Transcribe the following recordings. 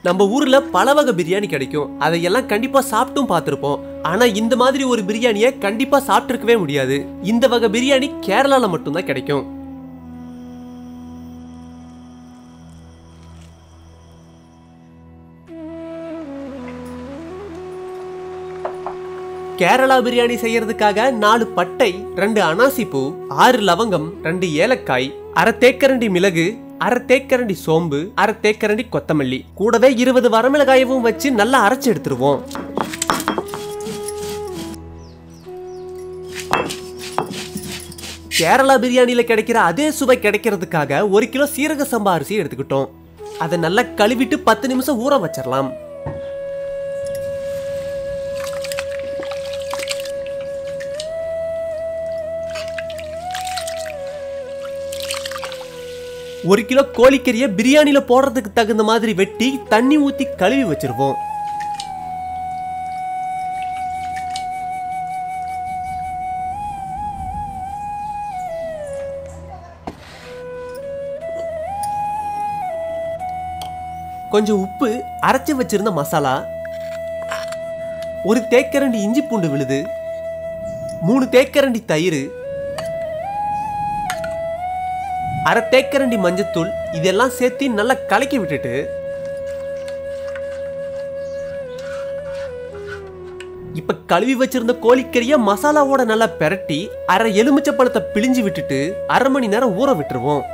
நம்ம ஊர்ல பல வகை பிரியாணி கிடைக்கும். அதையெல்லாம் கண்டிப்பா சாப்பிட்டும் பார்த்திருப்போம். ஆனா இந்த மாதிரி ஒரு பிரியாணியை கண்டிப்பா சாப்பிட்டிருக்கவே முடியாது. இந்த வகை பிரியாணி கேரளால மட்டும்தான் கிடைக்கும். கேரளா பிரியாணி செய்யறதுக்காக 4 பட்டை, 2 அனாசிப்பூ, 6 லவங்கம், 2 ஏலக்காய், அரை தேக்கரண்டி மிளகு, அரை தேக்கரண்டி சோம்பு, அரை தேக்கரண்டி கொத்தமல்லி, கூடவே 20 வரமிளகாயவும் வச்சு நல்லா அரைச்சு எடுத்துருவோம். கேரளா பிரியாணியில கிடைக்கிற அதே சுவை கிடைக்கிறதுக்காக 1 கிலோ சீரக சம்பா அரிசி எடுத்துக்கிட்டோம். அதை நல்லா கழுவிட்டு 10 நிமிஷம் ஊற வச்சிடலாம். ஒரு கிலோ கோழிக்கறியை பிரியாணியில போடுறதுக்கு தகுந்த மாதிரி வெட்டி தண்ணி ஊத்தி கழுவி வச்சிருவோம். கொஞ்சம் உப்பு, அரைச்சு வச்சிருந்த மசாலா, 1 தேக்கரண்டி இஞ்சி பூண்டு விழுது, 3 தேக்கரண்டி தயிர், அரை தேக்கரண்டி மஞ்சத்தூள், இதெல்லாம் சேர்த்து நல்லா கலக்கி விட்டுட்டு இப்ப கழுவி வச்சிருந்த கோழிக்கறியை மசாலாவோட நல்லா பெரட்டி அரை எலுமிச்சை பழத்தை பிழிஞ்சு விட்டுட்டு அரை மணி நேரம் ஊற விட்டுருவோம்.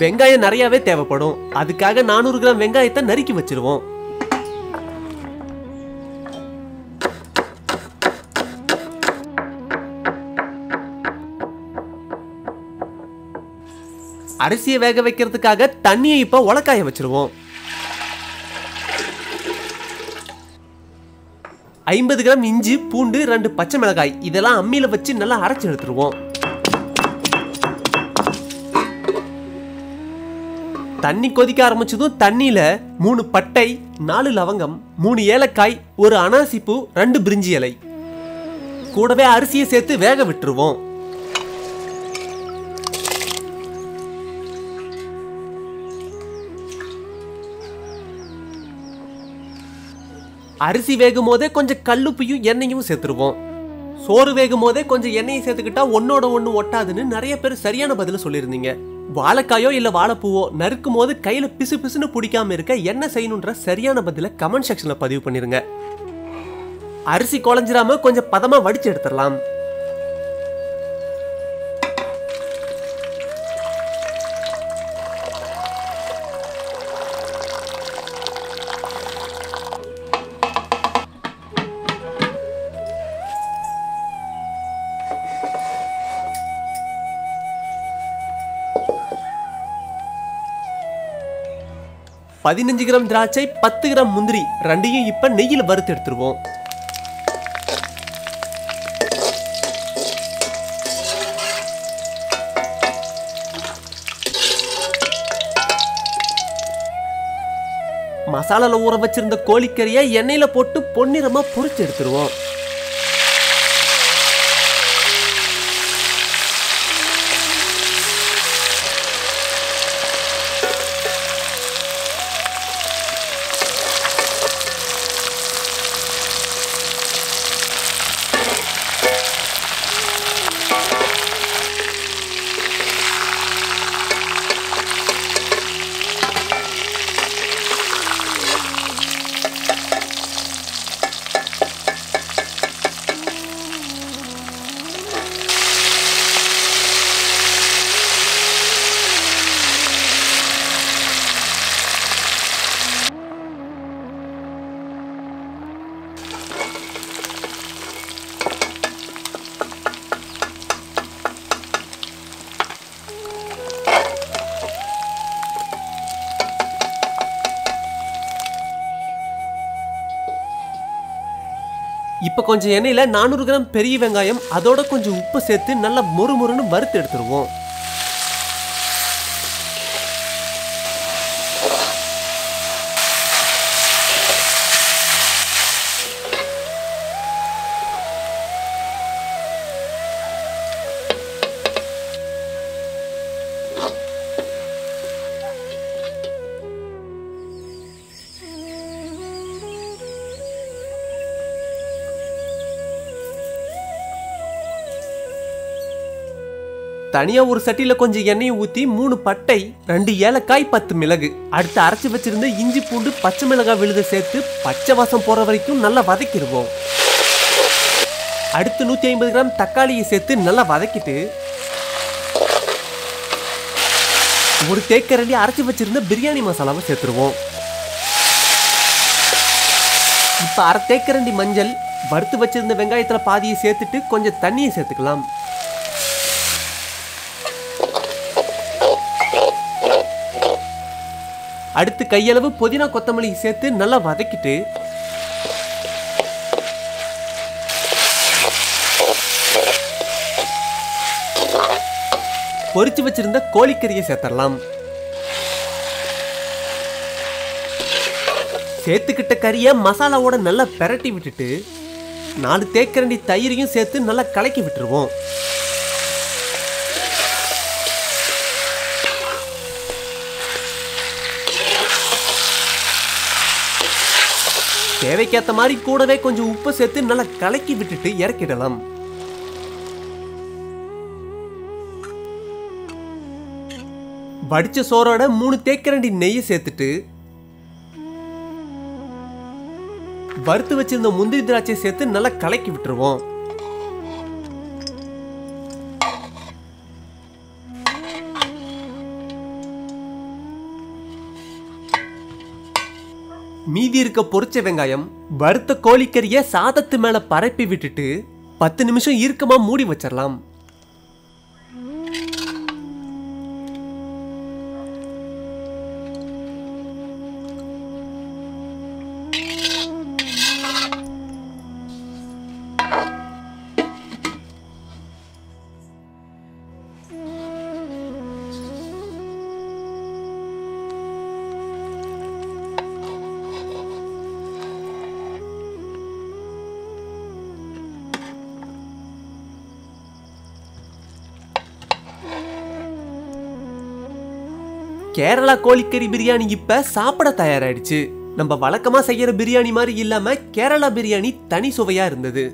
வெங்காயம் நிறையவே தேவைப்படும். அதுக்காக 400 கிராம் வெங்காயத்தை நறுக்கி வச்சிருவோம். அரிசியை வேக வைக்கிறதுக்காக தண்ணியை இப்ப உலக்காய வச்சிருவோம். 50 கிராம் இஞ்சி பூண்டு, 2 பச்சை மிளகாய், இதெல்லாம் அம்மியில வச்சு நல்லா அரைச்சு எடுத்துருவோம். தண்ணி கொதிக்க ஆரம்பிச்சதும் தண்ணியில 3 பட்டை, 4 லவங்கம், 3 ஏலக்காய், 1 அனாசிப்பூ, 2 பிரிஞ்சி இலை, கூடவே அரிசியை சேர்த்து வேக விட்டுருவோம். அரிசி வேகும் போதே கொஞ்சம் கல்லுப்பையும் எண்ணெயும் சேர்த்துருவோம். சோறு வேகும் போதே கொஞ்சம் எண்ணெயை சேர்த்துக்கிட்டா ஒன்னோட ஒண்ணு ஒட்டாதுன்னு நிறைய பேர் சரியான பதில சொல்லியிருந்தீங்க. வாழைக்காயோ இல்ல வாழைப்பூவோ நறுக்கும் போது கையில பிசு பிசுன்னு பிடிக்காம இருக்க என்ன செய்யணும்ன்ற சரியான பதில கமெண்ட் செக்ஷன்ல பதிவு பண்ணிருங்க. அரிசி குழஞ்சிராம கொஞ்சம் பதமா வடிச்சு எடுத்துடலாம். பதினஞ்சு கிராம் திராட்சை, 10 கிராம் முந்திரி, ரெண்டையும் இப்ப நெய்யில வறுத்து எடுத்துருவோம். மசாலால ஊற வச்சிருந்த கோழிக்கறியை எண்ணெயில போட்டு பொன்னிறமா பொரிச்சு எடுத்துருவோம். இப்ப கொஞ்சம் எண்ணெயில 400 கிராம் பெரிய வெங்காயம், அதோட கொஞ்சம் உப்பு சேர்த்து நல்லா மொறுமொறுன்னு வறுத்து எடுத்துருவோம். தனியா ஒரு சட்டியில கொஞ்சம் எண்ணெயை ஊத்தி 3 பட்டை, 2 ஏலக்காய், 10 மிளகு, அடுத்து அரைச்சு வச்சிருந்த இஞ்சி பூண்டு பச்சை மிளகாய் விழுத சேர்த்து பச்சை வாசம் போற வரைக்கும் நல்லா வதக்கிடுவோம். அடுத்து 150 கிராம் தக்காளியை சேர்த்து நல்லா வதக்கிட்டு ஒரு தேக்கரண்டி அரைச்சு வச்சிருந்த பிரியாணி மசாலாவை சேர்த்துருவோம். இப்ப அரை தேக்கரண்டி மஞ்சள், வறுத்து வச்சிருந்த வெங்காயத்துல பாதியை சேர்த்துட்டு கொஞ்சம் தண்ணியை சேர்த்துக்கலாம். அடுத்து கையளவு புதினா கொத்தமல்லி சேர்த்து நல்லா வதக்கிட்டு பொரிச்சு வச்சிருந்த கோழிக்கறியை சேர்த்தரலாம். சேர்த்துக்கிட்ட கறியை மசாலாவோட நல்லா பெரட்டி விட்டுட்டு 4 தேக்கரண்டி தயிரையும் சேர்த்து நல்லா கலக்கி விட்டுருவோம். தேவைக்கேற்ற மாதிரி கூடவே கொஞ்சம் உப்பு சேர்த்து நல்லா கலக்கி விட்டுட்டு இறக்கிடலாம். வடிச்ச சோறோட 3 தேக்கரண்டி நெய்யை சேர்த்துட்டு வறுத்து வச்சிருந்த முந்திரி திராட்சை சேர்த்து நல்லா கலக்கி விட்டுருவோம். மீதி இருக்க பொரிச்ச வெங்காயம், வறுத்த கோழிக்கறியை சாதத்து மேல பரப்பி விட்டுட்டு 10 நிமிஷம் இறுக்கமா மூடி வச்சிடலாம். கேரளா கோழிக்கறி பிரியாணி இப்ப சாப்பிட தயாராயிடுச்சு. நம்ம வழக்கமா செய்யற பிரியாணி மாதிரி இல்லாம கேரளா பிரியாணி தனி சுவையா இருந்தது.